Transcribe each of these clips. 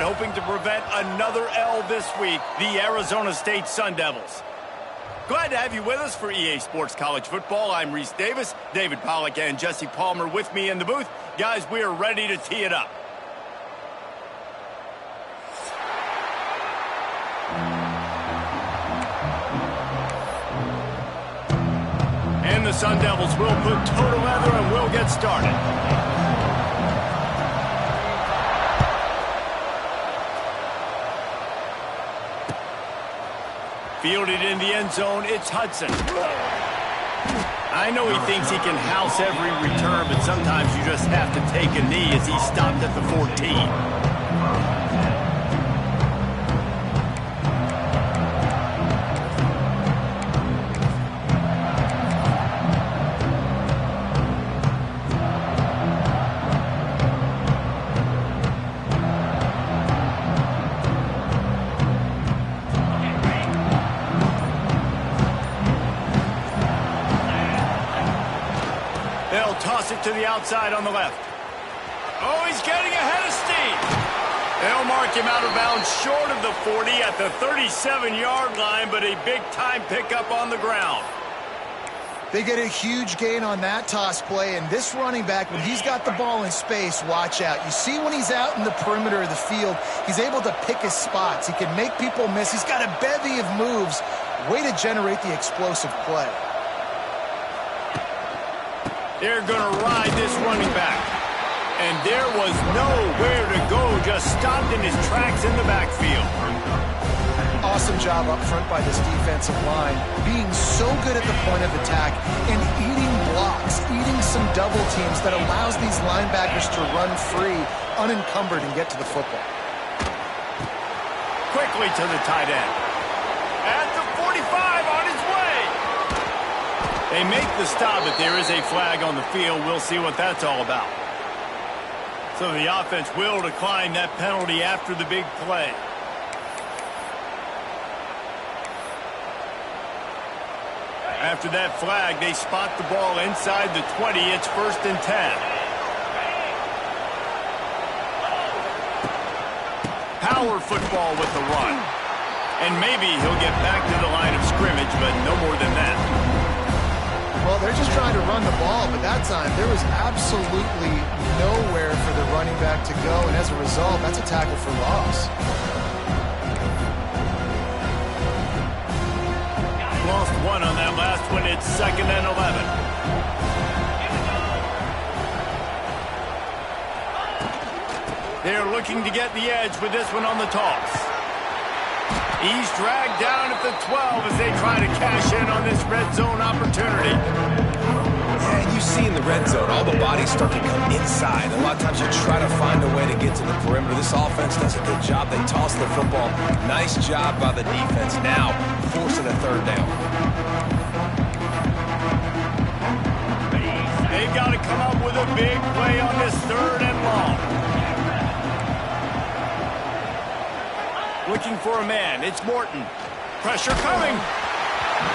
hoping to prevent another L this week, the Arizona State Sun Devils. Glad to have you with us for EA Sports College Football. I'm Reese Davis, David Pollack, and Jesse Palmer with me in the booth. Guys, we are ready to tee it up. And the Sun Devils will put total leather and we'll get started. Fielded in the end zone, it's Hudson. I know he thinks he can house every return, but sometimes you just have to take a knee as he stopped at the 14. They'll toss it to the outside on the left. Oh, he's getting ahead of steam. They'll mark him out of bounds short of the 40 at the 37-yard line, but a big-time pickup on the ground. They get a huge gain on that toss play, and this running back, when he's got the ball in space, watch out. You see when he's out in the perimeter of the field, he's able to pick his spots. He can make people miss. He's got a bevy of moves. Way to generate the explosive play. They're going to ride this running back. And there was nowhere to go, just stopped in his tracks in the backfield. Awesome job up front by this defensive line, being so good at the point of attack and eating blocks, eating some double teams that allows these linebackers to run free, unencumbered, and get to the football. Quickly to the tight end. At the 45, on his way. They make the stop, but there is a flag on the field. We'll see what that's all about. So the offense will decline that penalty after the big play. After that flag, they spot the ball inside the 20. It's 1st and 10. Power football with the run. And maybe he'll get back to the line of scrimmage, but no more than that. Well, they're just trying to run the ball, but that time there was absolutely nowhere for the running back to go, and as a result, that's a tackle for loss. Lost one on that last one. It's 2nd and 11. They're looking to get the edge with this one on the toss. He's dragged down at the 12 as they try to cash in on this red zone opportunity. Yeah, you see in the red zone, all the bodies start to come inside. A lot of times you try to find a way to get to the perimeter. This offense does a good job. They toss the football. Nice job by the defense. Now, forcing a 3rd down. They've got to come up with a big play on this 3rd and long. Looking for a man. It's Morton. Pressure coming.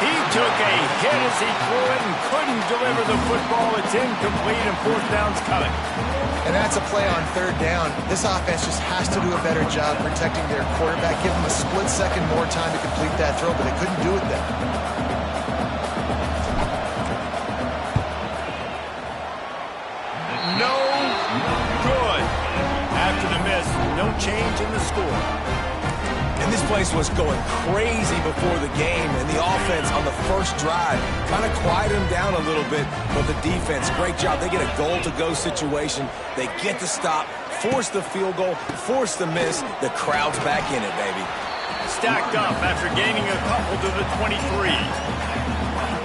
He took a hit as he threw it and couldn't deliver the football. It's incomplete and 4th down's coming. And that's a play on 3rd down. This offense just has to do a better job protecting their quarterback. Give them a split second more time to complete that throw, but they couldn't do it then. No good. After the miss, no change in the score. And this place was going crazy before the game, and the offense on the first drive kind of quieted them down a little bit, but the defense, great job. They get a goal-to-go situation. They get the stop, force the field goal, force the miss. The crowd's back in it, baby. Stacked up after gaining a couple to the 23.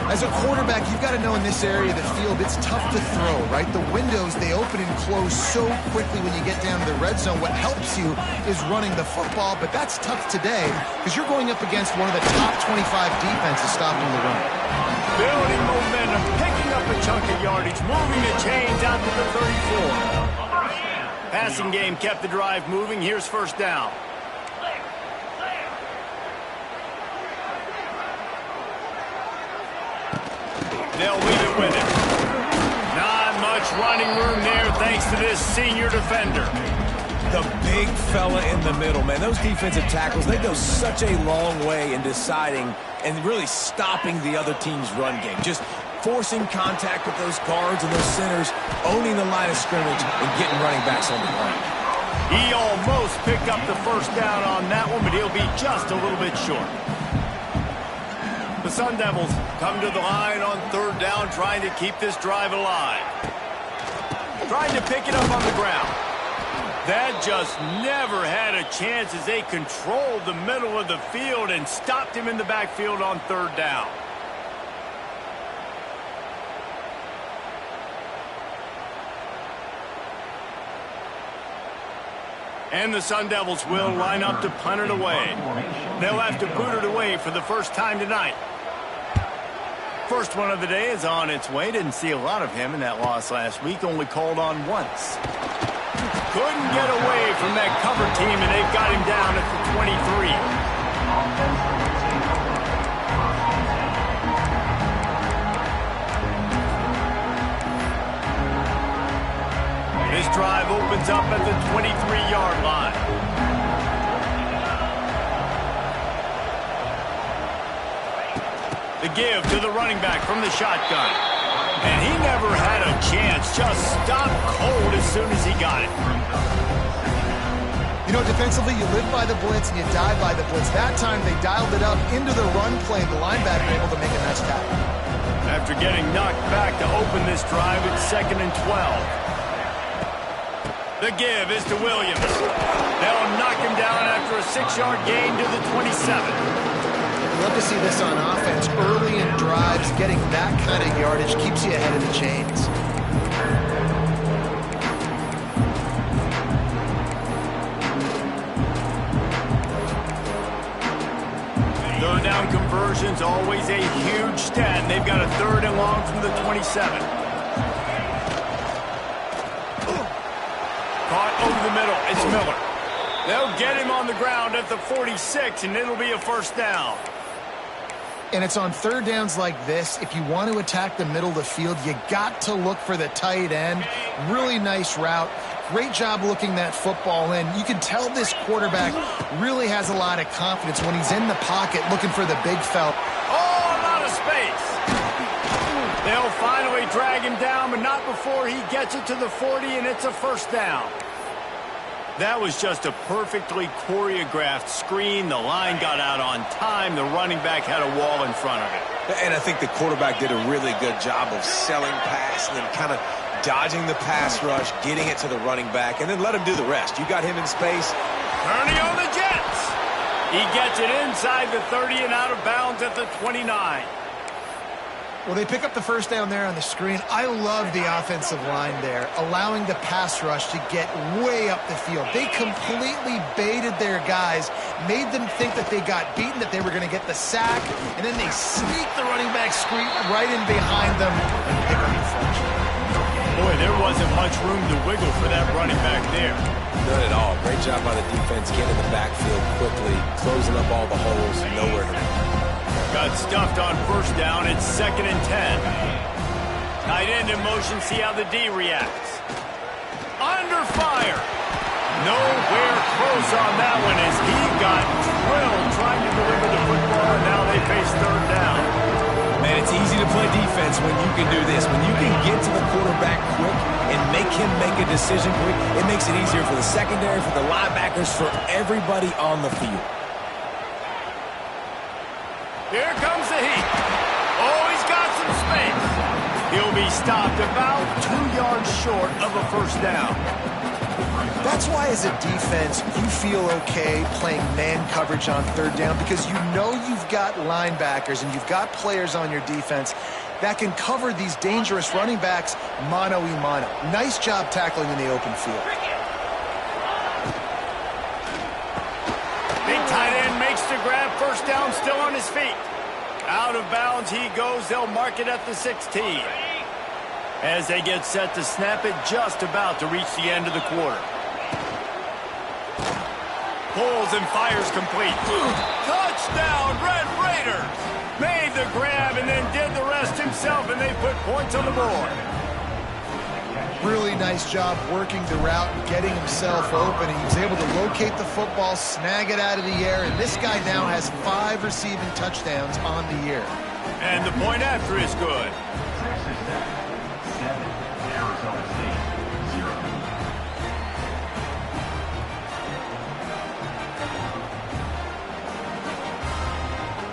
As a quarterback, you've got to know in this area of the field, it's tough to throw, right? The windows, they open and close so quickly when you get down to the red zone. What helps you is running the football, but that's tough today because you're going up against one of the top 25 defenses stopping the run. Building momentum, picking up a chunk of yardage, moving the chains out to the 34. Passing game kept the drive moving. Here's 1st down. They'll leave it with him. Not much running room there thanks to this senior defender. The big fella in the middle, man. Those defensive tackles, they go such a long way in deciding and really stopping the other team's run game. Just forcing contact with those guards and those centers, owning the line of scrimmage, and getting running backs on the ground. He almost picked up the first down on that one, but he'll be just a little bit short. The Sun Devils come to the line on third down, trying to keep this drive alive. Trying to pick it up on the ground. That just never had a chance as they controlled the middle of the field and stopped him in the backfield on third down. And the Sun Devils will line up to punt it away. They'll have to boot it away for the first time tonight. First one of the day is on its way. Didn't see a lot of him in that loss last week. Only called on once. Couldn't get away from that cover team, and they've got him down at the 23. This drive opens up at the 23-yard line. The give to the running back from the shotgun. And he never had a chance. Just stopped cold as soon as he got it. You know, defensively, you live by the blitz and you die by the blitz. That time, they dialed it up into the run play. The linebacker able to make a nice tackle. After getting knocked back to open this drive, it's 2nd and 12. The give is to Williams. They'll knock him down after a 6-yard gain to the 27. Love to see this on offense. Early in drives, getting that kind of yardage keeps you ahead of the chains. Third down conversions, always a huge stat. And they've got a 3rd and long from the 27. Caught over the middle. It's Miller. They'll get him on the ground at the 46, and it'll be a first down. And it's on third downs like this. If you want to attack the middle of the field, you got to look for the tight end. Really nice route. Great job looking that football in. You can tell this quarterback really has a lot of confidence when he's in the pocket looking for the big fella. Oh, a lot of space. They'll finally drag him down, but not before he gets it to the 40, and it's a first down. That was just a perfectly choreographed screen. The line got out on time. The running back had a wall in front of it. And I think the quarterback did a really good job of selling pass and then kind of dodging the pass rush, getting it to the running back, and then let him do the rest. You got him in space. Turning on the Jets. He gets it inside the 30 and out of bounds at the 29. Well, they pick up the first down there on the screen. I love the offensive line there, allowing the pass rush to get way up the field. They completely baited their guys, made them think that they got beaten, that they were going to get the sack, and then they sneak the running back screen right in behind them and pick up the deflection. Boy, there wasn't much room to wiggle for that running back there. None at all. Great job by the defense getting the backfield quickly, closing up all the holes, nowhere to go. Got stuffed on first down. It's 2nd and 10. Tight end in motion. See how the D reacts. Under fire. Nowhere close on that one as he got drilled trying to deliver the football, and now they face third down. Man, it's easy to play defense when you can do this. When you can get to the quarterback quick and make him make a decision quick, it makes it easier for the secondary, for the linebackers, for everybody on the field. Here comes the heat. Oh, he's got some space. He'll be stopped about 2 yards short of a first down. That's why as a defense, you feel okay playing man coverage on third down because you know you've got linebackers and you've got players on your defense that can cover these dangerous running backs mano-a-mano. Nice job tackling in the open field. Big tight end makes the grab. First down, still on his feet. Out of bounds he goes. They'll mark it at the 16. As they get set to snap it, just about to reach the end of the quarter. Pulls and fires complete. Touchdown, Red Raiders! Made the grab and then did the rest himself, and they put points on the board. Really nice job working the route and getting himself open. He was able to locate the football, snag it out of the air, and this guy now has 5 receiving touchdowns on the year. And the point after is good. Texas Tech, 7. Arizona State, 0.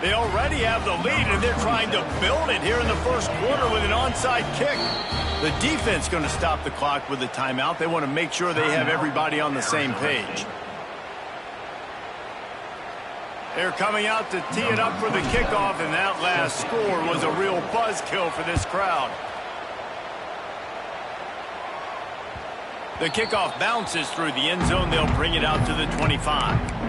They already have the lead, and they're trying to build it here in the first quarter with an onside kick. The defense going to stop the clock with a timeout. They want to make sure they have everybody on the same page. They're coming out to tee it up for the kickoff, and that last score was a real buzzkill for this crowd. The kickoff bounces through the end zone. They'll bring it out to the 25.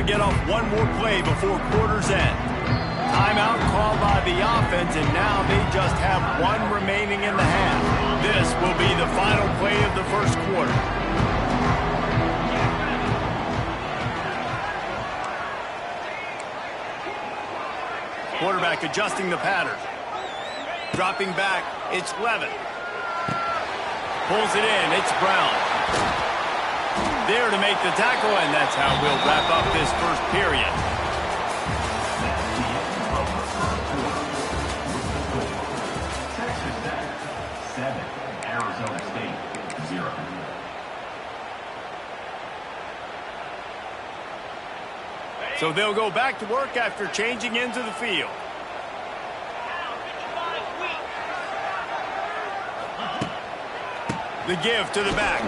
Get off one more play before quarter's end. Timeout called by the offense, and now they just have one remaining in the half. This will be the final play of the first quarter. Quarterback adjusting the pattern. Dropping back, it's Levin. Pulls it in, it's Brown. There to make the tackle, and that's how we'll wrap up this first period. Texas Tech, 7. Arizona State, 0. So they'll go back to work after changing into the field. The give to the back.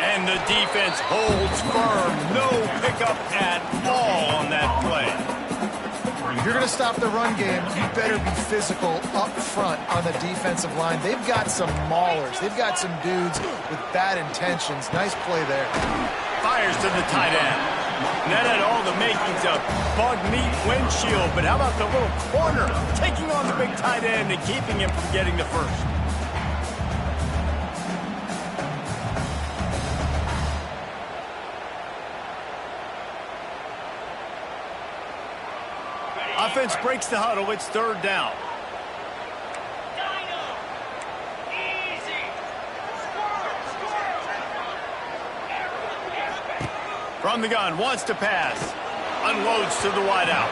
And the defense holds firm. No pickup at all on that play. If you're going to stop the run game, you better be physical up front on the defensive line. They've got some maulers. They've got some dudes with bad intentions. Nice play there. Fires to the tight end. And that had all the makings of bug meat windshield. But how about the little corner taking on the big tight end and keeping him from getting the first? Offense breaks the huddle. It's third down. From the gun, wants to pass. Unloads to the wideout.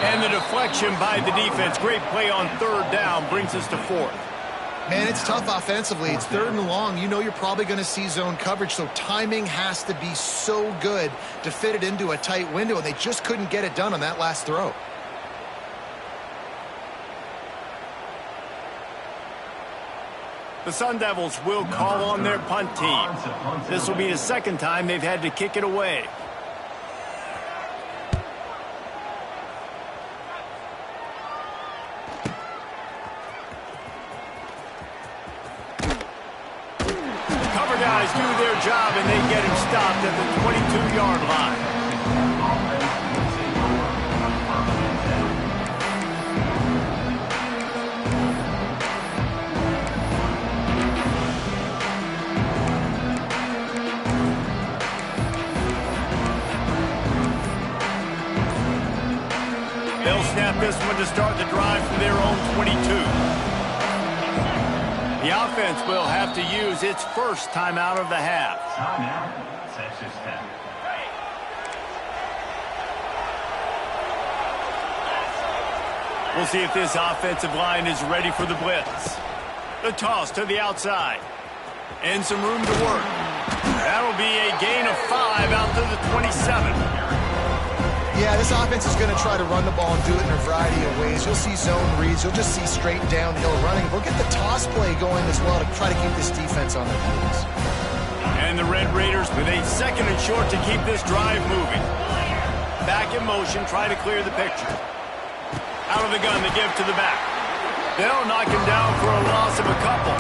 And the deflection by the defense. Great play on third down. Brings us to fourth. Man, it's tough offensively. It's 3rd and long. You know you're probably going to see zone coverage, so timing has to be so good to fit it into a tight window, and they just couldn't get it done on that last throw. The Sun Devils will call on their punt team. This will be the second time they've had to kick it away. Cover guys do their job, and they get him stopped at the 22-yard line. They'll snap this one to start the drive from their own 22. The offense will have to use its first timeout of the half. Timeout, Texas Tech. We'll see if this offensive line is ready for the blitz. The toss to the outside. And some room to work. That'll be a gain of 5 out to the 27. Yeah, this offense is going to try to run the ball and do it in a variety of ways. You'll see zone reads. You'll just see straight downhill running. We'll get the toss play going as well to try to keep this defense on their heels. And the Red Raiders with a 2nd and short to keep this drive moving. Back in motion, try to clear the picture. Out of the gun, the give to the back. They'll knock him down for a loss of a couple.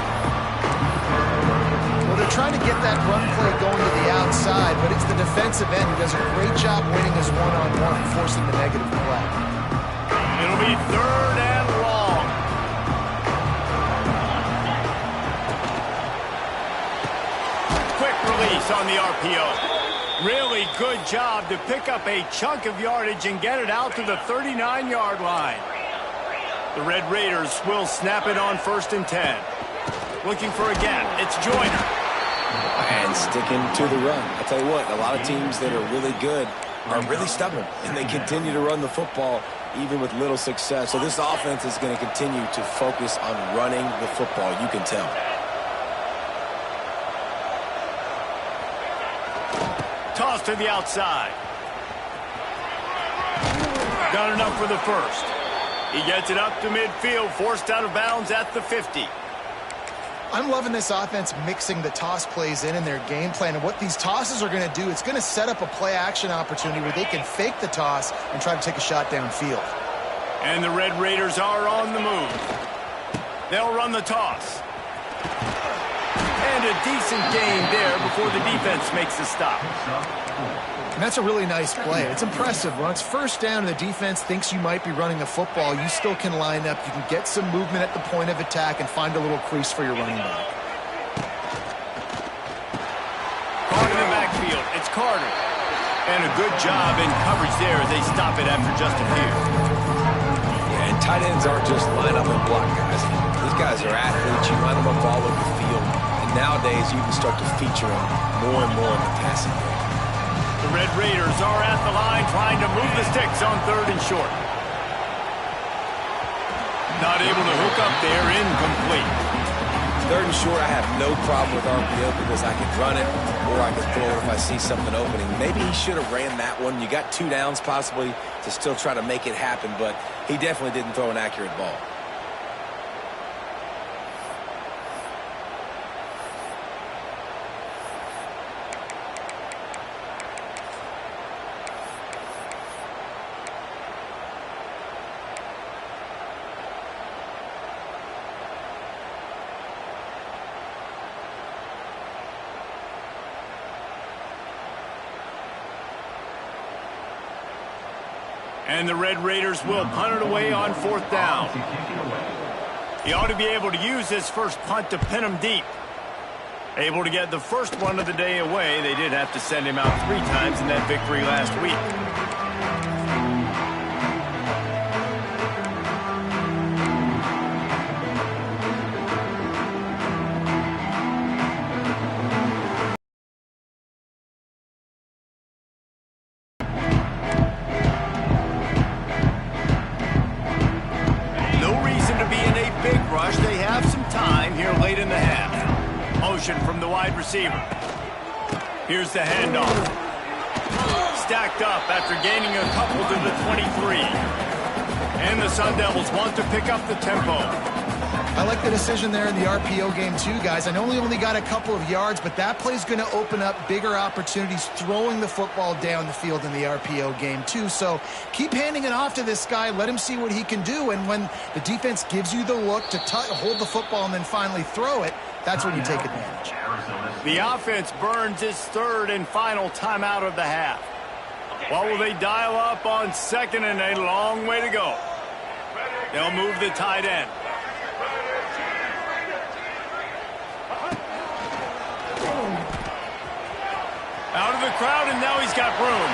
Well, they're trying to get that run play going to the outside, but it's the defensive end who does a great job winning his one-on-one and forcing the negative play. It'll be 3rd and long. Quick release on the RPO. Really good job to pick up a chunk of yardage and get it out to the 39-yard line. The Red Raiders will snap it on 1st and 10. Looking for a gap. It's Joyner. And sticking to the run. I'll tell you what, a lot of teams that are really good are really stubborn, and they continue to run the football even with little success. So this offense is going to continue to focus on running the football, you can tell. Toss to the outside. Got enough for the first. He gets it up to midfield, forced out of bounds at the 50. I'm loving this offense mixing the toss plays in their game plan. And what these tosses are going to do, it's going to set up a play-action opportunity where they can fake the toss and try to take a shot downfield. And the Red Raiders are on the move. They'll run the toss. And a decent gain there before the defense makes the stop. And that's a really nice play. It's impressive. When it's 1st down and the defense thinks you might be running the football, you still can line up. You can get some movement at the point of attack and find a little crease for your running back. Caught in the backfield. It's Carter. And a good job in coverage there as they stop it after just a few. Yeah, and tight ends aren't just line up and block guys. These guys are athletes. You line them up all over the field. And nowadays, you can start to feature them more and more in the passing game. The Red Raiders are at the line trying to move the sticks on 3rd and short. Not able to hook up there, incomplete. 3rd and short, I have no problem with RPO because I can run it or I can throw it if I see something opening. Maybe he should have ran that one. You got 2 downs possibly to still try to make it happen, but he definitely didn't throw an accurate ball. And the Red Raiders will punt it away on 4th down. He ought to be able to use his first punt to pin him deep. Able to get the first one of the day away. They did have to send him out 3 times in that victory last week. They have some time here late in the half. Motion from the wide receiver. Here's the handoff. Stacked up after gaining a couple to the 23. And the Sun Devils want to pick up the tempo. I like the decision there in the RPO game too, guys. I know we only got a couple of yards, but that play's going to open up bigger opportunities throwing the football down the field in the RPO game too. So keep handing it off to this guy. Let him see what he can do. And when the defense gives you the look to hold the football and then finally throw it, that's when you take advantage. The offense burns its 3rd and final timeout of the half. What will they dial up on 2nd and a long way to go? They'll move the tight end. Out of the crowd, and now he's got room.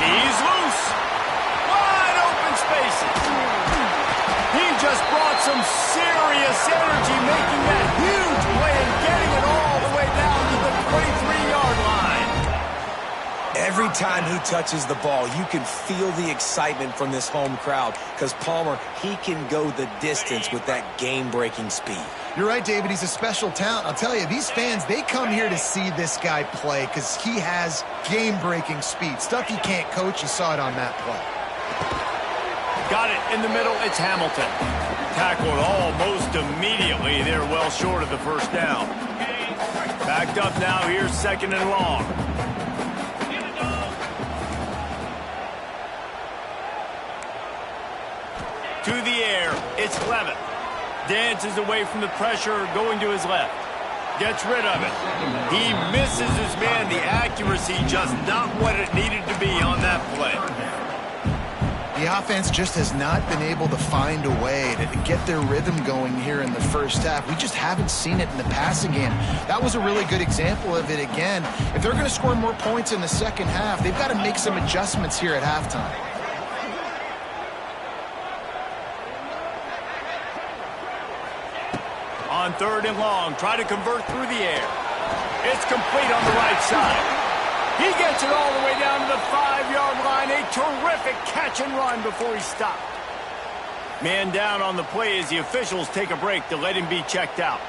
He's loose. Wide open spaces. He just brought some serious energy, making that huge play and getting it all the way down to the 23-yard line. Every time he touches the ball, you can feel the excitement from this home crowd because Palmer, he can go the distance with that game-breaking speed. You're right, David. He's a special talent. I'll tell you, these fans, they come here to see this guy play because he has game-breaking speed. Stuff you can't coach. You saw it on that play. Got it in the middle. It's Hamilton. Tackled almost immediately. They're well short of the first down. Backed up now. Here's 2nd and long. To the air. It's Levitt. Dances away from the pressure, going to his left. Gets rid of it. He misses his man. The accuracy just not what it needed to be on that play. The offense just has not been able to find a way to get their rhythm going here in the first half. We just haven't seen it in the passing game. That was a really good example of it again. If they're going to score more points in the second half, they've got to make some adjustments here at halftime. On 3rd and long, try to convert through the air. It's complete on the right side. He gets it all the way down to the 5-yard line. A terrific catch and run before he stopped. Man down on the play as the officials take a break to let him be checked out.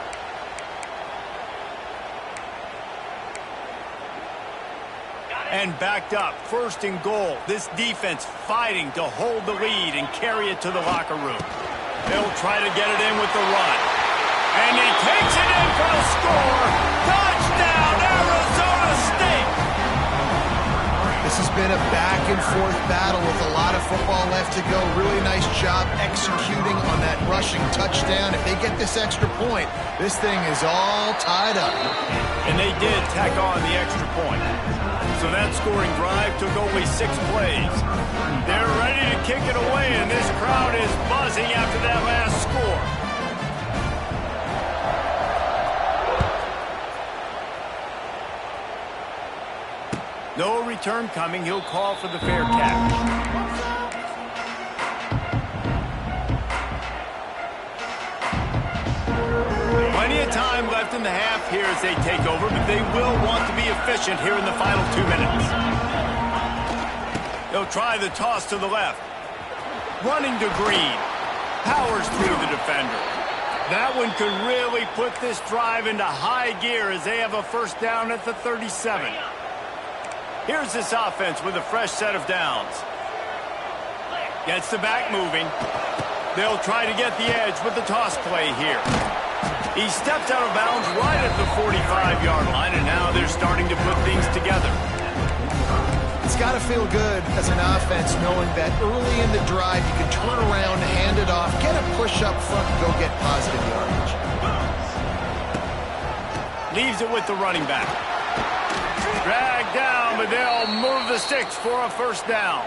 And backed up, 1st and goal. This defense fighting to hold the lead and carry it to the locker room. They'll try to get it in with the run. And he takes it in for the score. Touchdown, Arizona State! This has been a back-and-forth battle with a lot of football left to go. Really nice job executing on that rushing touchdown. If they get this extra point, this thing is all tied up. And they did tack on the extra point. So that scoring drive took only 6 plays. They're ready to kick it away, and this crowd is buzzing after that last score. No return coming. He'll call for the fair catch. Plenty of time left in the half here as they take over, but they will want to be efficient here in the final 2 minutes. They'll try the toss to the left. Running to Green. Powers through the defender. That one could really put this drive into high gear as they have a 1st down at the 37. Here's this offense with a fresh set of downs. Gets the back moving. They'll try to get the edge with the toss play here. He steps out of bounds right at the 45-yard line, and now they're starting to put things together. It's got to feel good as an offense knowing that early in the drive you can turn around, hand it off, get a push up front, and go get positive yardage. Leaves it with the running back. Dragged down, but they'll move the sticks for a 1st down.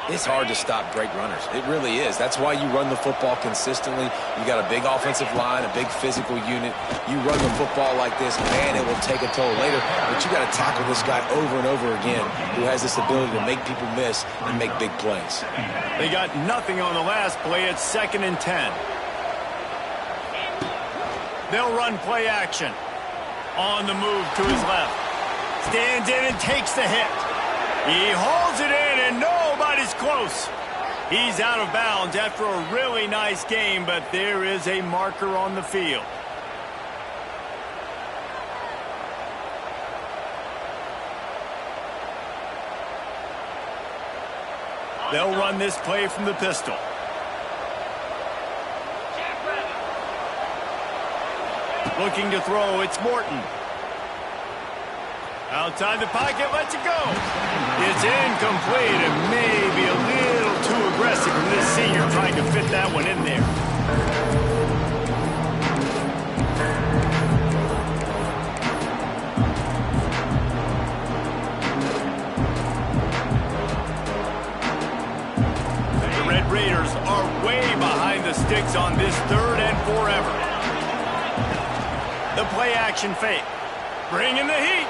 It's hard to stop great runners. It really is. That's why you run the football consistently. You got a big offensive line, a big physical unit. You run the football like this, man, it will take a toll later. But you got to tackle this guy over and over again who has this ability to make people miss and make big plays. They got nothing on the last play. It's 2nd and 10. They'll run play action. On the move to his left. Stands in and takes the hit. He holds it in and nobody's close. He's out of bounds after a really nice game, but there is a marker on the field. They'll run this play from the pistol. Looking to throw, it's Morton. Outside the pocket, lets it go. It's incomplete and maybe a little too aggressive from this senior trying to fit that one in there. The Red Raiders are way behind the sticks on this 3rd and forever. The play action fake. Bringing the heat.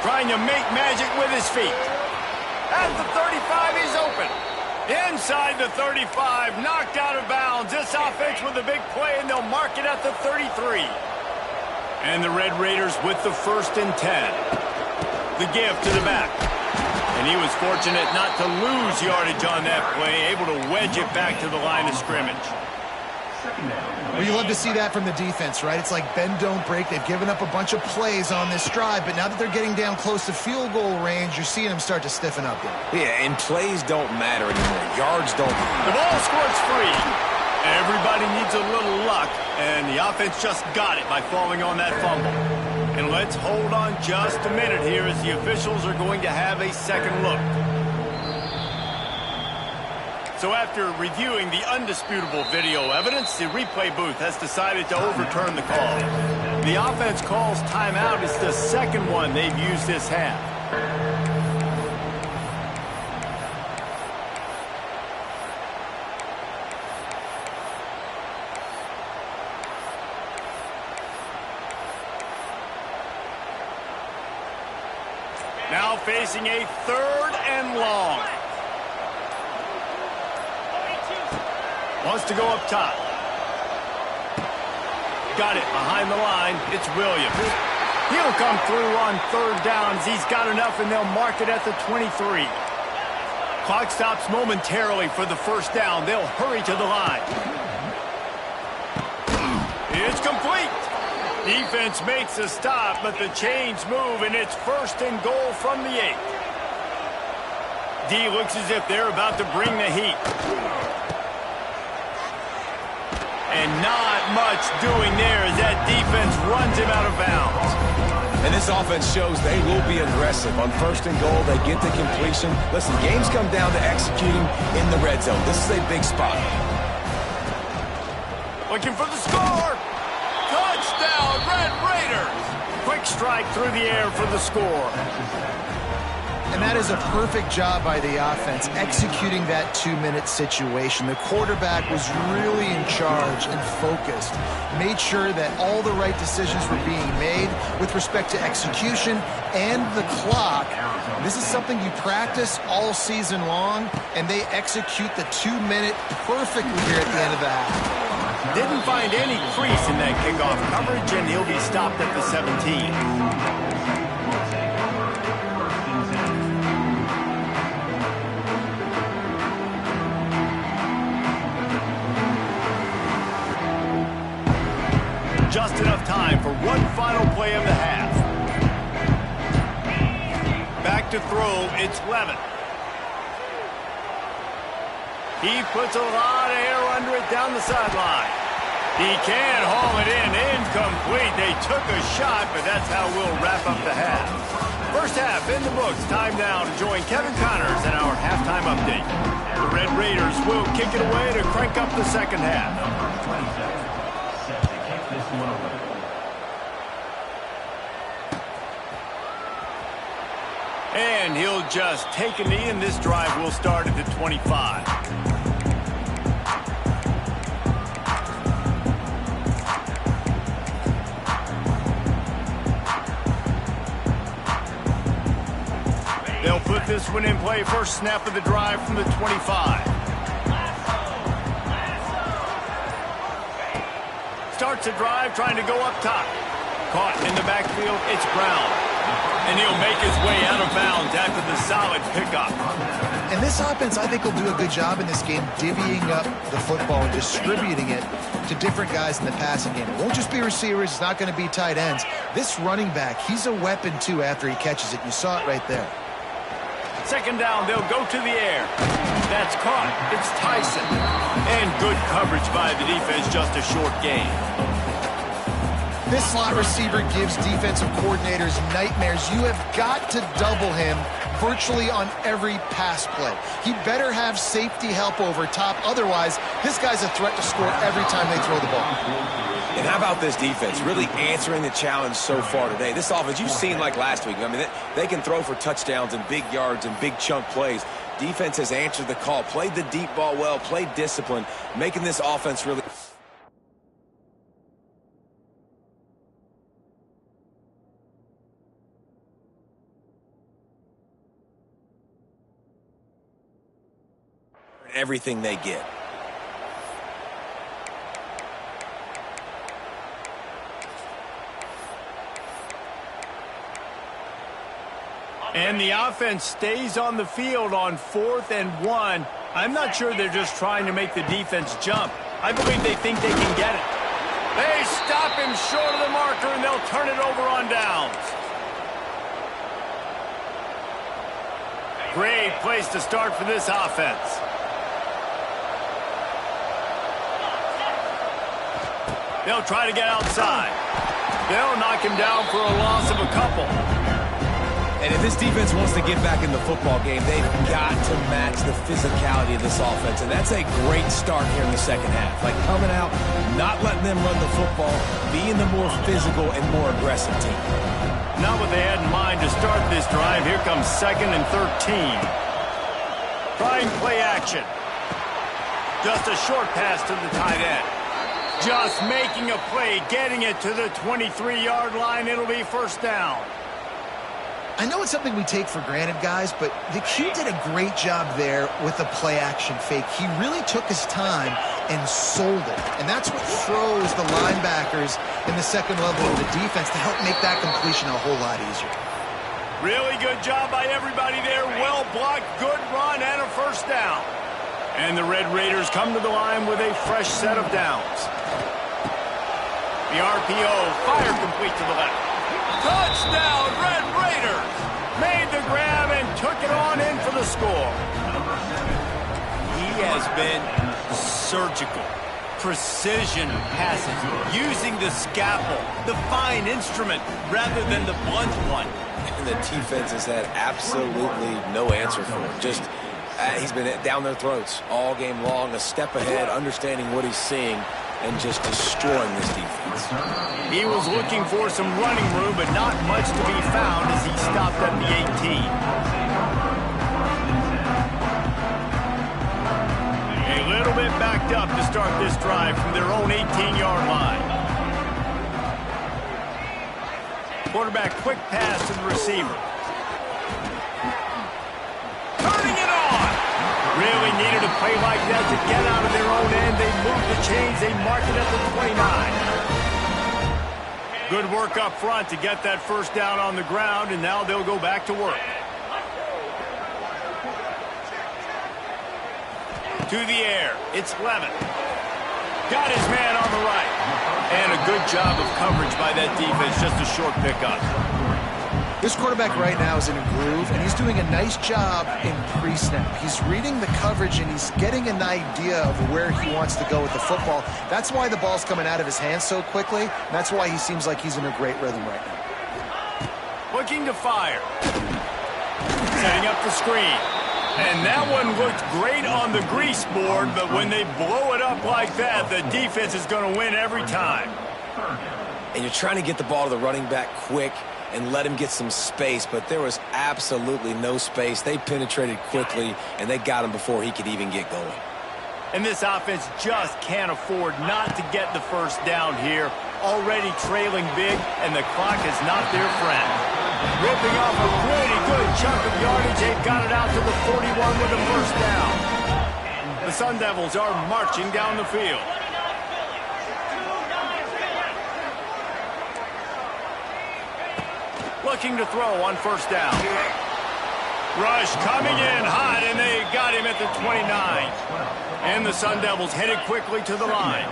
Trying to make magic with his feet. At the 35, he's open. Inside the 35, knocked out of bounds. This offense with a big play, and they'll mark it at the 33. And the Red Raiders with the 1st and 10. The give to the back. And he was fortunate not to lose yardage on that play, able to wedge it back to the line of scrimmage. Well, you love to see that from the defense, right? It's like bend, don't break. They've given up a bunch of plays on this drive, but now that they're getting down close to field goal range, you're seeing them start to stiffen up there. Yeah, and plays don't matter anymore. Yards don't matter. The ball squirts free. Everybody needs a little luck, and the offense just got it by falling on that fumble. And let's hold on just a minute here as the officials are going to have a second look. So after reviewing the undisputable video evidence, the replay booth has decided to overturn the call. The offense calls timeout. It's the second one they've used this half. Now facing a 3rd and long. Wants to go up top. Got it behind the line. It's Williams. He'll come through on 3rd downs. He's got enough, and they'll mark it at the 23. Clock stops momentarily for the 1st down. They'll hurry to the line. It's complete. Defense makes a stop, but the chains move, and it's 1st and goal from the 8. D looks as if they're about to bring the heat. And not much doing there as that defense runs him out of bounds. And this offense shows they will be aggressive. On 1st and goal, they get the completion. Listen, games come down to executing in the red zone. This is a big spot. Looking for the score. Touchdown, Red Raiders. Quick strike through the air for the score. And that is a perfect job by the offense, executing that 2-minute situation. The quarterback was really in charge and focused, made sure that all the right decisions were being made with respect to execution and the clock. This is something you practice all season long, and they execute the 2-minute perfectly here at the end of the half. Didn't find any crease in that kickoff coverage, and he'll be stopped at the 17. Just enough time for one final play of the half. Back to throw, it's Levin. He puts a lot of air under it down the sideline. He can haul it in, incomplete. They took a shot, but that's how we'll wrap up the half. 1st half in the books. Time now to join Kevin Connors in our halftime update. The Red Raiders will kick it away to crank up the 2nd half. And he'll just take a knee, and this drive will start at the 25. They'll put this one in play. 1st snap of the drive from the 25. Starts a drive trying to go up top. Caught in the backfield, it's Brown. And he'll make his way out of bounds after the solid pickup. And this offense, I think, will do a good job in this game divvying up the football and distributing it to different guys in the passing game. It won't just be receivers. It's not going to be tight ends. This running back, he's a weapon, too, after he catches it. You saw it right there. 2nd down, they'll go to the air. That's caught. It's Tyson. And good coverage by the defense, just a short gain. This slot receiver gives defensive coordinators nightmares. You have got to double him virtually on every pass play. He better have safety help over top. Otherwise, this guy's a threat to score every time they throw the ball. And how about this defense really answering the challenge so far today? This offense, you've seen like last week. I mean, they can throw for touchdowns and big yards and big chunk plays. Defense has answered the call, played the deep ball well, played discipline, making this offense really... everything they get. And the offense stays on the field on 4th and 1. I'm not sure they're just trying to make the defense jump. I believe they think they can get it. They stop him short of the marker, and they'll turn it over on downs. Great place to start for this offense. They'll try to get outside. They'll knock him down for a loss of a couple. And if this defense wants to get back in the football game, they've got to match the physicality of this offense. And that's a great start here in the 2nd half. Like coming out, not letting them run the football, being the more physical and more aggressive team. Not what they had in mind to start this drive. Here comes 2nd and 13. Trying play action. Just a short pass to the tight end. Just making a play, getting it to the 23-yard line. It'll be 1st down. I know it's something we take for granted, guys, but the Q did a great job there with the play-action fake. He really took his time and sold it. And that's what froze the linebackers in the second level of the defense to help make that completion a whole lot easier. Really good job by everybody there. Well blocked, good run, and a first down. And the Red Raiders come to the line with a fresh set of downs. The RPO, fire complete to the left. Touchdown, Red Raiders! Made the grab and took it on in for the score. He has been surgical. Precision passes, using the scalpel, the fine instrument, rather than the blunt one. And the defense has had absolutely no answer for him. Just, he's been down their throats all game long, a step ahead, understanding what he's seeing, and just destroying this defense. He was looking for some running room, but not much to be found as he stopped at the 18. A little bit backed up to start this drive from their own 18-yard line. Quarterback quick pass to the receiver. Turning it on! Really needed a play like that to get out of their own end. They move the chains. They mark it at the 29. Good work up front to get that first down on the ground, and now they'll go back to work. To the air. It's Levin. Got his man on the right. And a good job of coverage by that defense. Just a short pickup. This quarterback right now is in a groove, and he's doing a nice job in pre-snap. He's reading the coverage, and he's getting an idea of where he wants to go with the football. That's why the ball's coming out of his hands so quickly, and that's why he seems like he's in a great rhythm right now. Looking to fire. Setting up the screen. And that one looked great on the grease board, but when they blow it up like that, the defense is going to win every time. And you're trying to get the ball to the running back quick and let him get some space, but there was absolutely no space. They penetrated quickly, and they got him before he could even get going. And this offense just can't afford not to get the first down here. Already trailing big, and the clock is not their friend. Ripping off a pretty good chunk of yardage. They've got it out to the 41 with the first down. The Sun Devils are marching down the field. Looking to throw on first down. Rush coming in hot, and they got him at the 29. And the Sun Devils headed quickly to the line.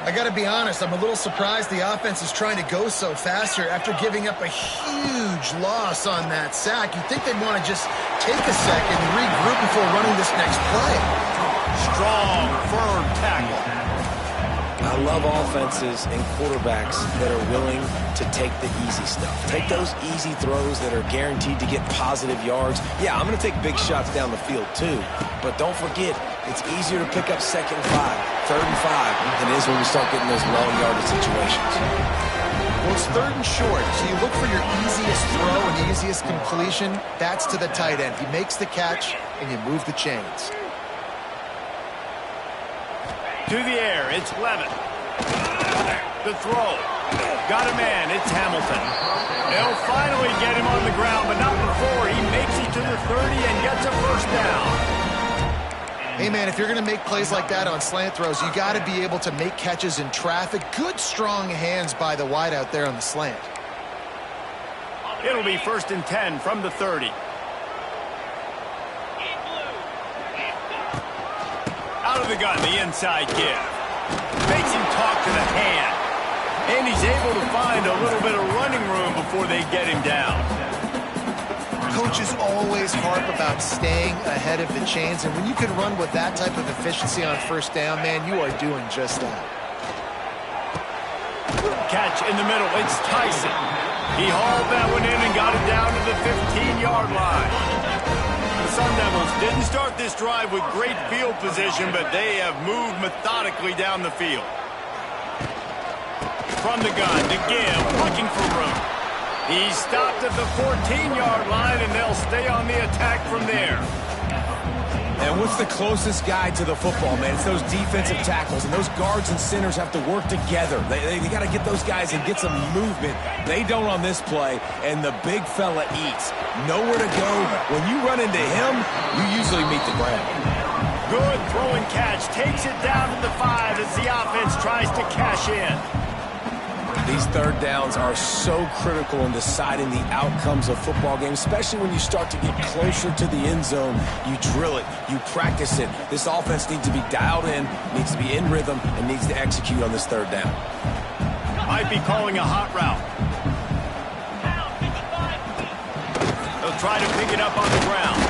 I got to be honest, I'm a little surprised the offense is trying to go so fast here after giving up a huge loss on that sack. You'd think they'd want to just take a second and regroup before running this next play. Strong, firm tackle. I love offenses and quarterbacks that are willing to take the easy stuff. Take those easy throws that are guaranteed to get positive yards. Yeah, I'm going to take big shots down the field too, but don't forget, it's easier to pick up second and 5, third and 5 than it is when we start getting those long yardage situations. Well, it's third and short, so you look for your easiest throw and the easiest completion. That's to the tight end. He makes the catch, and you move the chains. To the air, it's Levin. The throw. Got a man, it's Hamilton. They'll finally get him on the ground, but not before he makes it to the 30 and gets a first down. Hey, man, if you're going to make plays like that on slant throws, you got to be able to make catches in traffic. Good, strong hands by the wideout there on the slant. It'll be 1st and 10 from the 30. Out of the gun, the inside give. Makes him talk to the hand. And he's able to find a little bit of running room before they get him down. Coaches always harp about staying ahead of the chains, and when you can run with that type of efficiency on first down, man, you are doing just that. Catch in the middle, it's Tyson. He hauled that one in and got it down to the 15-yard line. The Sun Devils didn't start this drive with great field position, but they have moved methodically down the field. From the gun to give, looking for room. He's stopped at the 14-yard line, and they'll stay on the attack from there. And what's the closest guy to the football, man? It's those defensive tackles, and those guards and centers have to work together. They got to get those guys and get some movement. They don't on this play, and the big fella eats. Nowhere to go. When you run into him, you usually meet the ground. Good throw and catch. Takes it down to the 5 as the offense tries to cash in. These third downs are so critical in deciding the outcomes of football games, especially when you start to get closer to the end zone. You drill it, you practice it. This offense needs to be dialed in, needs to be in rhythm, and needs to execute on this third down. Might be calling a hot route. They'll try to pick it up on the ground.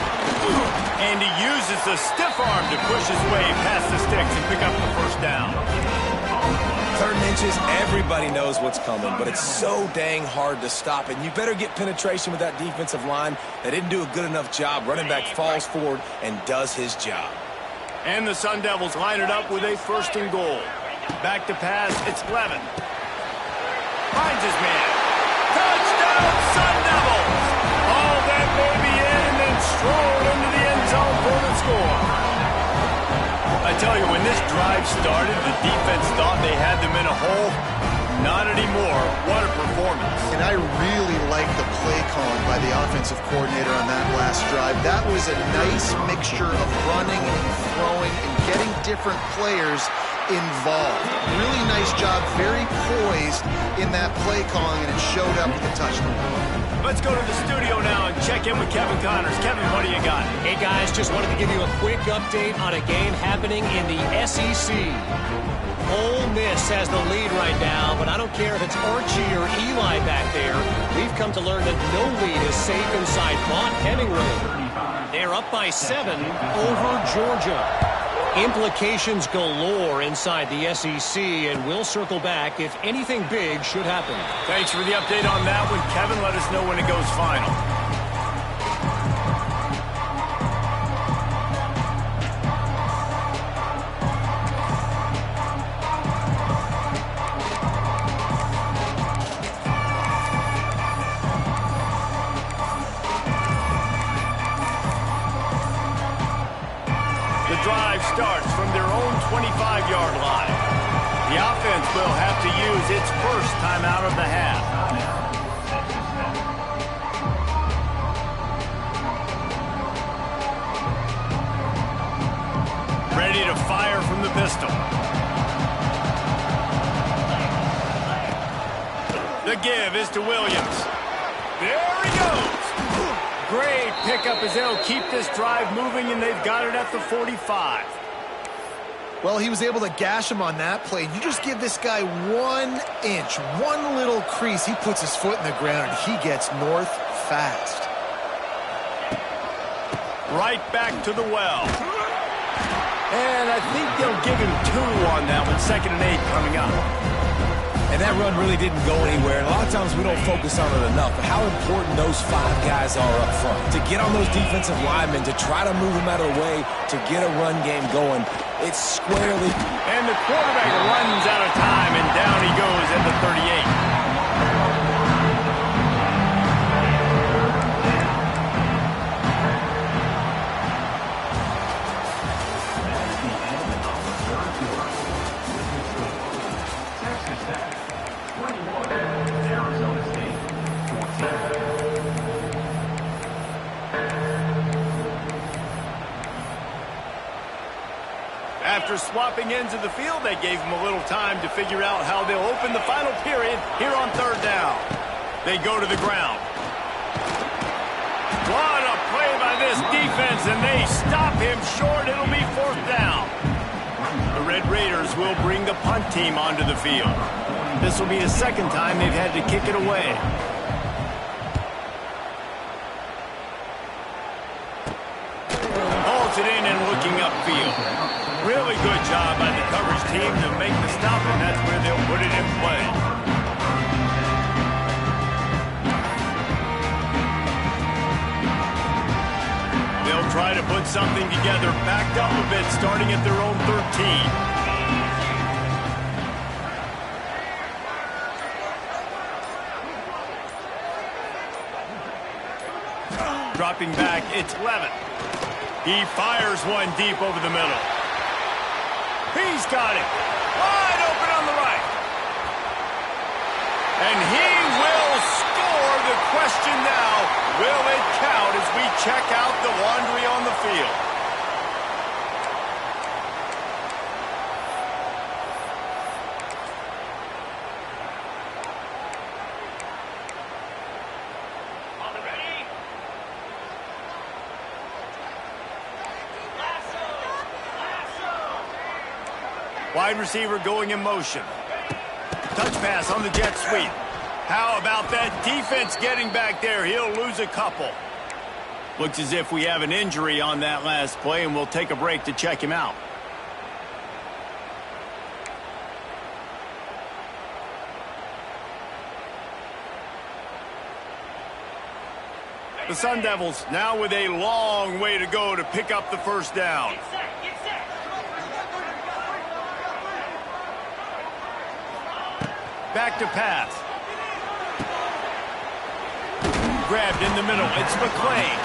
And he uses the stiff arm to push his way past the sticks and pick up the first down. 3rd and inches, everybody knows what's coming, but it's so dang hard to stop. And you better get penetration with that defensive line. They didn't do a good enough job. Running back falls forward and does his job. And the Sun Devils line it up with a 1st and goal. Back to pass, it's Levin. Finds his man. Touchdown, Sun Devils! All that baby in and then strolled into the end zone for the score. I tell you, when this drive started, the defense thought they had them in a hole. Not anymore. What a performance. And I really like the play calling by the offensive coordinator on that last drive. That was a nice mixture of running and throwing and getting different players involved. Really nice job, very poised in that play calling, and it showed up with the touchdown. Let's go to the studio now and check in with Kevin Connors. Kevin, what do you got? Hey, guys, just wanted to give you a quick update on a game happening in the SEC. Ole Miss has the lead right now, but I don't care if it's Archie or Eli back there. We've come to learn that no lead is safe inside Mont Hemingway. They're up by 7 over Georgia. Implications galore inside the SEC, and we'll circle back if anything big should happen. Thanks for the update on that one, Kevin. Let us know when it goes final. The drive starts from their own 25-yard line. The offense will have to use its first timeout of the half. Ready to fire from the pistol. The give is to Williams. There he goes. Great pickup as they'll keep this drive moving, and they've got it at the 45. Well, he was able to gash him on that play. You just give this guy 1 inch, one little crease. He puts his foot in the ground, and he gets north fast. Right back to the well. And I think they'll give him 2 on that one. 2nd and 8 coming up. And that run really didn't go anywhere. And a lot of times we don't focus on it enough. But how important those 5 guys are up front. To get on those defensive linemen, to try to move them out of the way, to get a run game going. It's squarely. And the quarterback runs out of time, and down he goes at the 38. After swapping ends of the field, they gave him a little time to figure out how they'll open the final period here on 3rd down. They go to the ground. What a play by this defense, and they stop him short. It'll be 4th down. The Red Raiders will bring the punt team onto the field. This will be the 2nd time they've had to kick it away. Holds it in and looking upfield. Really good job by the coverage team to make the stop, and that's where they'll put it in play. They'll try to put something together, backed up a bit, starting at their own 13. Dropping back, it's Levin. He fires one deep over the middle. He's got it. Wide open on the right. And he will score. The question now, will it count as we check out the laundry on the field? Wide receiver going in motion. Touch pass on the jet sweep. How about that defense getting back there? He'll lose a couple. Looks as if we have an injury on that last play, and we'll take a break to check him out. The Sun Devils now with a long way to go to pick up the first down. Back to pass. Grabbed in the middle. It's McClain.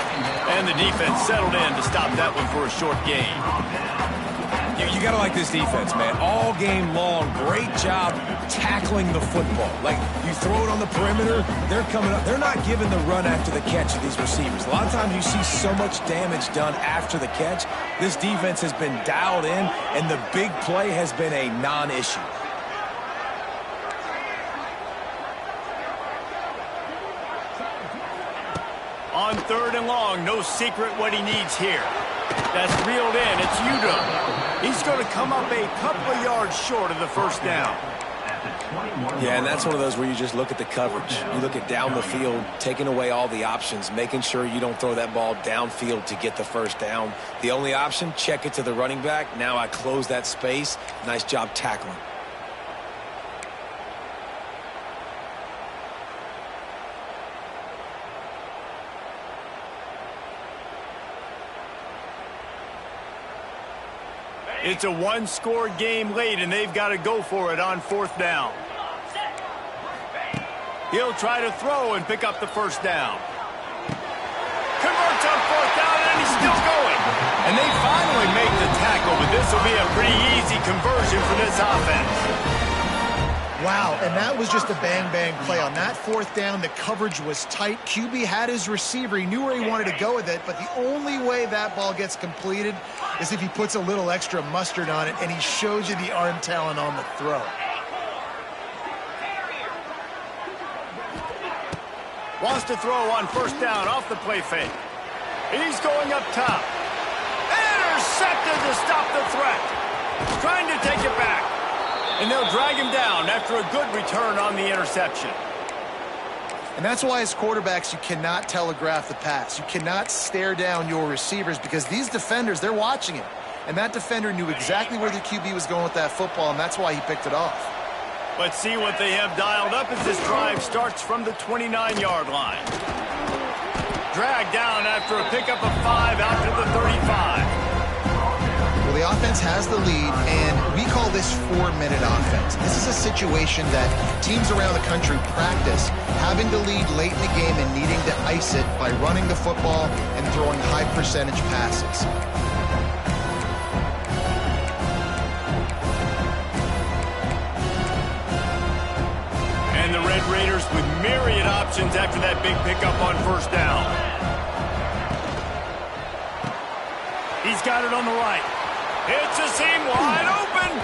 And the defense settled in to stop that one for a short gain. You got to like this defense, man. All game long, great job tackling the football. Like, you throw it on the perimeter, they're coming up. They're not giving the run after the catch to these receivers. A lot of times you see so much damage done after the catch. This defense has been dialed in, and the big play has been a non-issue. On 3rd and long, no secret what he needs here. That's reeled in. It's Udom. He's going to come up a couple of yards short of the first down. Yeah, and that's one of those where you just look at the coverage. You look at down the field, taking away all the options, making sure you don't throw that ball downfield to get the first down. The only option, check it to the running back. Now I close that space. Nice job tackling. It's a one-score game late, and they've got to go for it on 4th down. He'll try to throw and pick up the first down. Converts on 4th down, and he's still going. And they finally make the tackle, but this will be a pretty easy conversion for this offense. Wow, and that was just a bang-bang play. On that 4th down, the coverage was tight. QB had his receiver. He knew where he wanted to go with it, but the only way that ball gets completed is if he puts a little extra mustard on it, and he shows you the arm talent on the throw. Wants to throw on 1st down off the play fake. He's going up top. Intercepted to stop the threat. Trying to take it back. And they'll drag him down after a good return on the interception. And that's why as quarterbacks, you cannot telegraph the pass. You cannot stare down your receivers because these defenders, they're watching it. And that defender knew exactly where the QB was going with that football, and that's why he picked it off. Let's see what they have dialed up as this drive starts from the 29-yard line. Dragged down after a pickup of 5 out to the 35. Well, the offense has the lead, and we call this 4-minute offense. This is a situation that teams around the country practice, having the lead late in the game and needing to ice it by running the football and throwing high-percentage passes. And the Red Raiders with myriad options after that big pickup on 1st down. He's got it on the right. It's a seam wide open.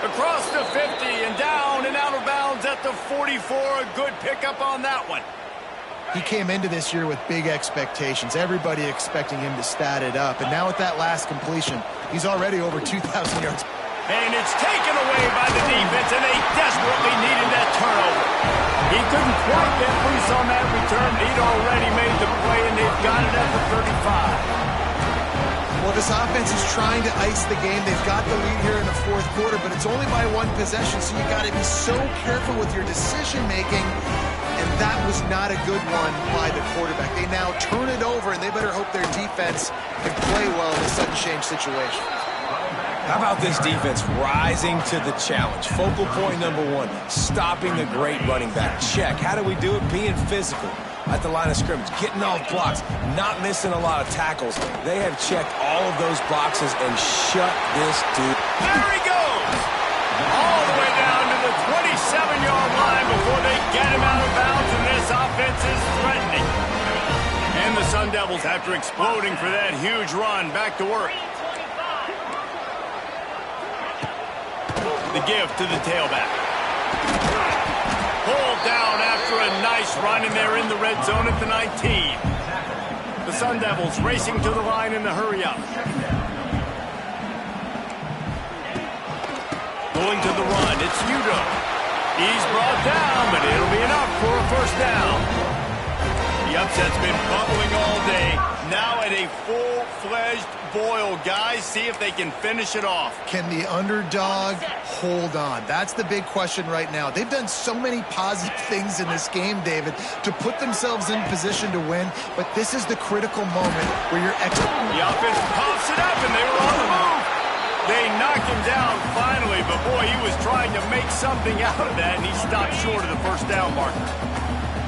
Across the 50 and down and out of bounds at the 44. A good pickup on that one. He came into this year with big expectations. Everybody expecting him to stat it up. And now with that last completion, he's already over 2,000 yards. And it's taken away by the defense, and they desperately needed that turnover. He couldn't quite get loose on that return. He'd already made the play, and they've got it at the 35. Well, this offense is trying to ice the game. They've got the lead here in the 4th quarter, but it's only by 1 possession, so you got to be so careful with your decision-making, and that was not a good one by the quarterback. They now turn it over, and they better hope their defense can play well in a sudden change situation. How about this defense rising to the challenge? Focal point number 1, stopping the great running back. Check. How do we do it? Being physical. at the line of scrimmage, getting off blocks, not missing a lot of tackles. They have checked all of those boxes and shut this dude. There he goes! All the way down to the 27-yard line before they get him out of bounds, and this offense is threatening. And the Sun Devils, after exploding for that huge run, back to work. The give to the tailback. Pulled down after a nice run, and they're in the red zone at the 19. The Sun Devils racing to the line in the hurry-up. Going to the run, it's Udo. He's brought down, but it'll be enough for a first down. The upset's been bubbling all day. Now at a full-fledged boil. Guys, see if they can finish it off. Can the underdog hold on? That's the big question right now. They've done so many positive things in this game, David, to put themselves in position to win, but this is the critical moment where you're The offense pops it up, and they were on the move. They knock him down finally, but boy, he was trying to make something out of that, and he stopped short of the first down marker.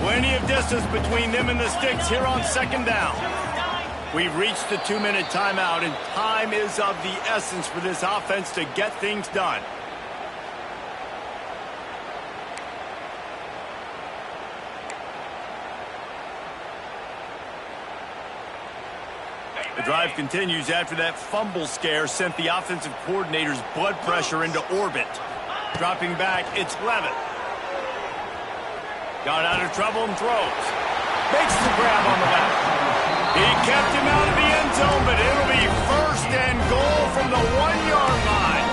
Plenty of distance between them and the sticks here on second down. We've reached the 2-minute timeout, and time is of the essence for this offense to get things done. The drive continues after that fumble scare sent the offensive coordinator's blood pressure into orbit. Dropping back, it's Levitt. Got out of trouble and throws. Makes the grab on the left. He kept him out of the end zone, but it'll be first and goal from the 1-yard line.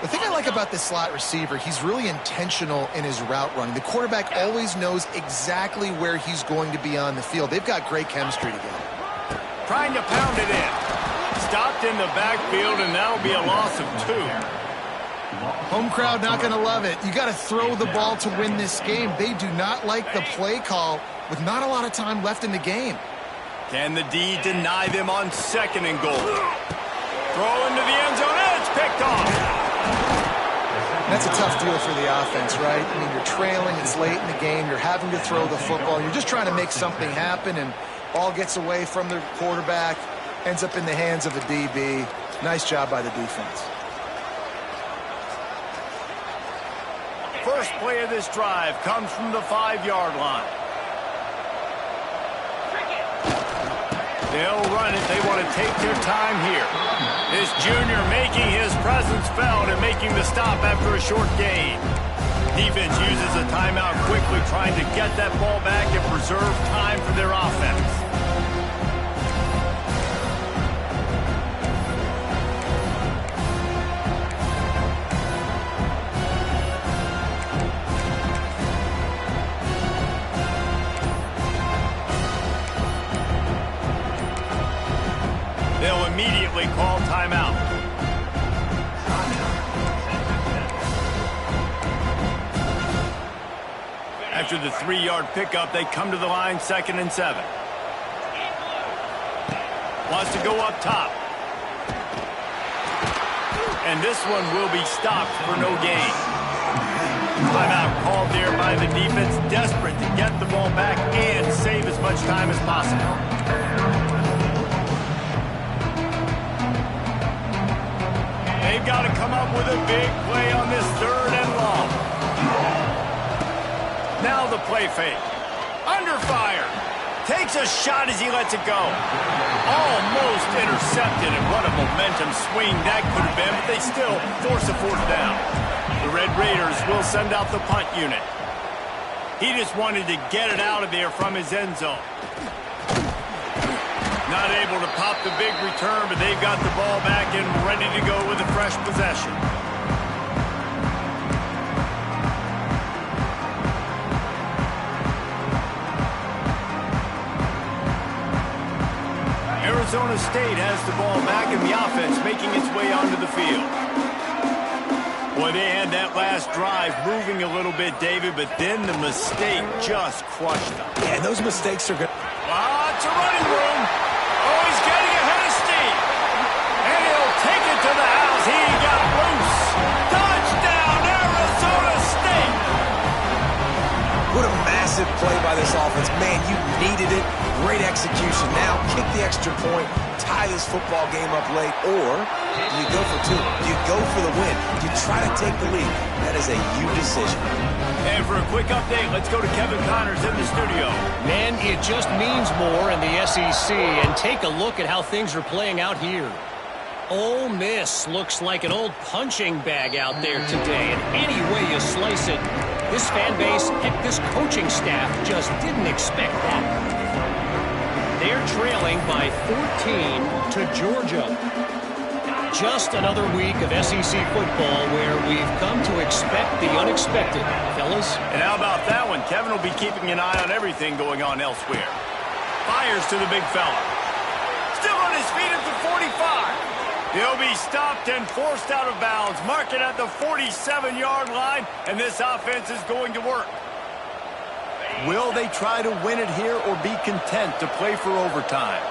The thing I like about this slot receiver, he's really intentional in his route running. The quarterback always knows exactly where he's going to be on the field. They've got great chemistry together. Trying to pound it in. Stopped in the backfield, and that'll be a loss of 2. Home crowd not going to love it. You got to throw the ball to win this game. They do not like the play call with not a lot of time left in the game. Can the D deny them on second and goal? Throw into the end zone, and it's picked off. That's a tough deal for the offense, right? I mean, you're trailing, it's late in the game, you're having to throw the football, you're just trying to make something happen, and ball gets away from the quarterback, ends up in the hands of a DB. Nice job by the defense. First play of this drive comes from the 5-yard line. They'll run it. They want to take their time here. This junior making his presence felt and making the stop after a short gain. Defense uses a timeout quickly, trying to get that ball back and preserve time for their offense. They'll immediately call timeout. After the 3-yard pickup, they come to the line 2nd and 7. Wants to go up top. And this one will be stopped for no gain. Timeout called there by the defense, desperate to get the ball back and save as much time as possible. They've got to come up with a big play on this 3rd and long. Now the play fake. Under fire. Takes a shot as he lets it go. Almost intercepted, and what a momentum swing that could have been, but they still force a 4th down. The Red Raiders will send out the punt unit. He just wanted to get it out of there from his end zone. Not able to pop the big return, but they've got the ball back and ready to go with a fresh possession. Arizona State has the ball back in the offense, making its way onto the field. Boy, they had that last drive moving a little bit, David, but then the mistake just crushed them. Yeah, and those mistakes are good. Lots of running room. Oh, he's getting ahead of Steve. And he'll take it to the house. He got loose. Touchdown, Arizona State. What a massive Good play by this offense. Man, you needed it. Great execution. Now, kick the extra point, tie this football game up late, or do you go for two? Do you go for the win? Do you try to take the lead? That is a you decision. And for a quick update, let's go to Kevin Connors in the studio. Man, it just means more in the SEC, and take a look at how things are playing out here. Ole Miss looks like an old punching bag out there today, and any way you slice it, this fan base, heck, this coaching staff just didn't expect that. They're trailing by 14 to Georgia. Just another week of SEC football where we've come to expect the unexpected, fellas. And how about that one? Kevin will be keeping an eye on everything going on elsewhere. Fires to the big fella. Still on his feet at the 45. He'll be stopped and forced out of bounds. Mark it at the 47-yard line, and this offense is going to work. Will they try to win it here or be content to play for overtime?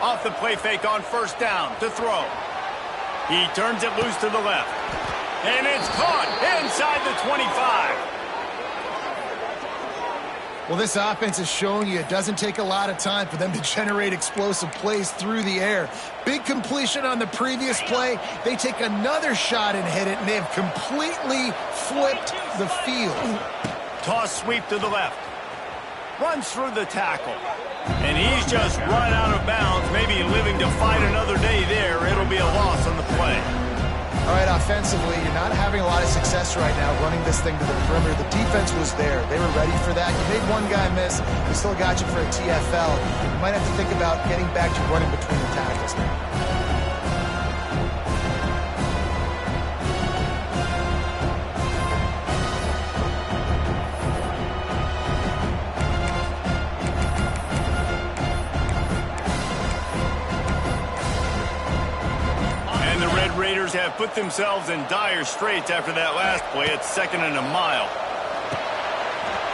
Off the play fake on first down to throw. He turns it loose to the left. And it's caught inside the 25. Well, this offense is showing you it doesn't take a lot of time for them to generate explosive plays through the air. Big completion on the previous play. They take another shot and hit it, and they have completely flipped the field. Toss sweep to the left. Runs through the tackle. And he's just run out of bounds, maybe living to fight another day there. It'll be a loss on the play. All right, offensively, you're not having a lot of success right now running this thing to the perimeter. The defense was there. They were ready for that. You made one guy miss. They still got you for a TFL. You might have to think about getting back to running between the tackles now. Raiders have put themselves in dire straits after that last play. It's 2nd and a mile.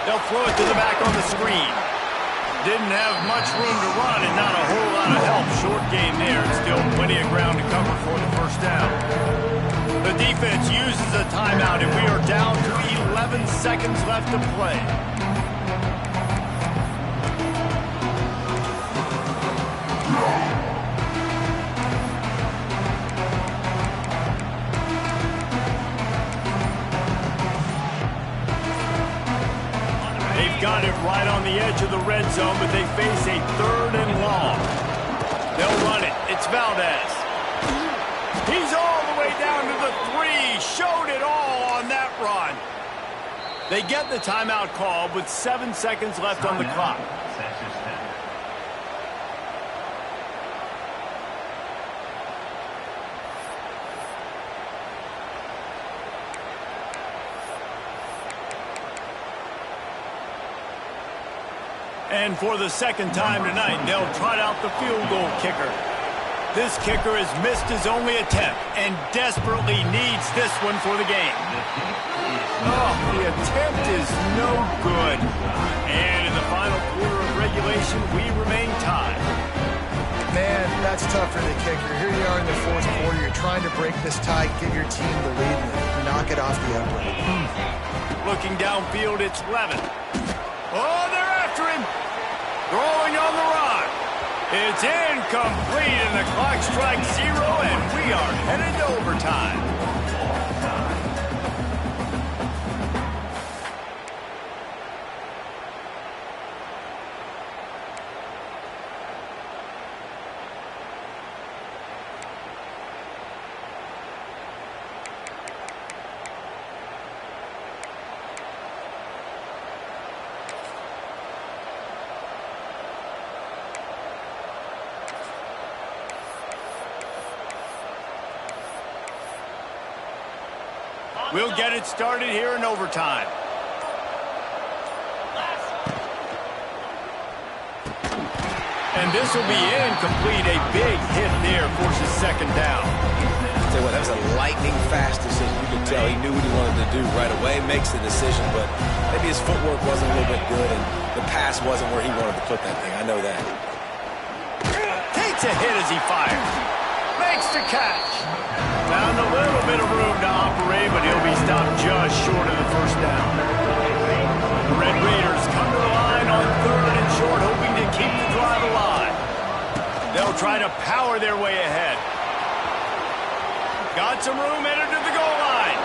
They'll throw it to the back on the screen. Didn't have much room to run and not a whole lot of help. Short gain there. Still plenty of ground to cover for the first down. The defense uses a timeout, and we are down to 11 seconds left to play. Got it right on the edge of the red zone, but they face a 3rd and long. They'll run it. It's Valdez. He's all the way down to the 3. Showed it all on that run. They get the timeout called with 7 seconds left on the clock. And for the second time tonight, they'll trot out the field goal kicker. This kicker has missed his only attempt and desperately needs this one for the game. Oh, the attempt is no good. And in the final quarter of regulation, we remain tied. Man, that's tough for the kicker. Here you are in the 4th quarter. You're trying to break this tie, give your team the lead, and knock it off the upright. Looking downfield, it's Levin. Oh, they're after him. Throwing on the run. It's incomplete, and the clock strikes 0, and we are headed to overtime. We'll get it started here in overtime. And this will be incomplete. A big hit there forces 2nd down. Tell you what, that was a lightning-fast decision. You could tell he knew what he wanted to do right away, makes the decision, but maybe his footwork wasn't a little bit good, and the pass wasn't where he wanted to put that thing. I know that. Takes a hit as he fires. Makes the catch. Found a little bit bit of room to operate, but he'll be stopped just short of the first down. The Red Raiders come to the line on 3rd and short, hoping to keep the drive alive. They'll try to power their way ahead. Got some room, entered to the goal line.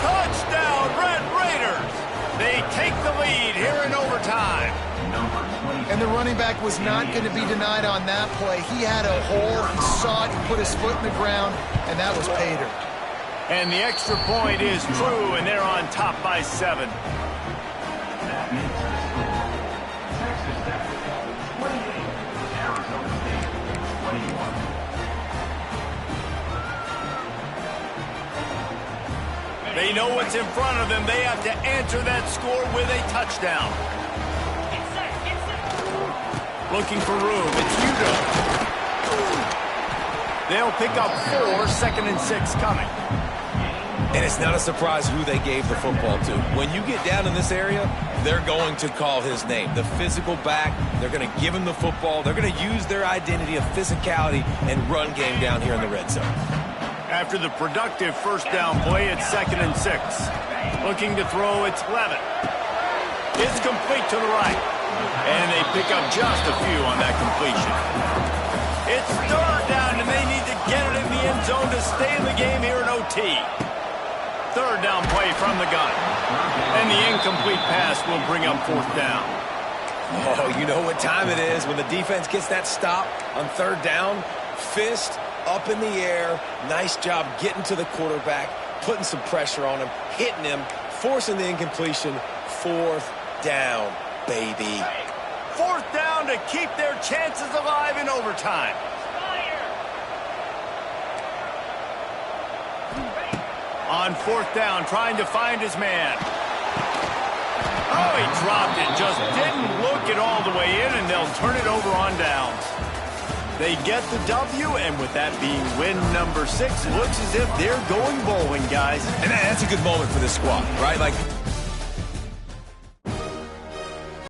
Touchdown, Red Raiders! They take the lead here in overtime. And the running back was not going to be denied on that play. He had a hole, he saw it, he put his foot in the ground, and that was pay dirt. And the extra point is true, and they're on top by 7. That makes the score. Texas Tech 28, Arizona State 21. They know what's in front of them. They have to answer that score with a touchdown. Looking for room. It's Udo. They'll pick up 4, 2nd and 6 coming. And it's not a surprise who they gave the football to. When you get down in this area, they're going to call his name. The physical back, they're going to give him the football. They're going to use their identity of physicality and run game down here in the red zone. After the productive first down play, it's 2nd and 6. Looking to throw, it's Levitt. It's complete to the right. And they pick up just a few on that completion. It's 3rd down, and they need to get it in the end zone to stay in the game here in OT. 3rd down play from the gun. And the incomplete pass will bring up 4th down. Oh, you know what time it is when the defense gets that stop on 3rd down. Fist up in the air. Nice job getting to the quarterback, putting some pressure on him, hitting him, forcing the incompletion. 4th down, baby. 4th down to keep their chances alive in overtime. On 4th down, trying to find his man. Oh, he dropped it. Just didn't look it all the way in, and they'll turn it over on downs. They get the W, and with that being win number 6, looks as if they're going bowling, guys. And that's a good moment for this squad, right? Like,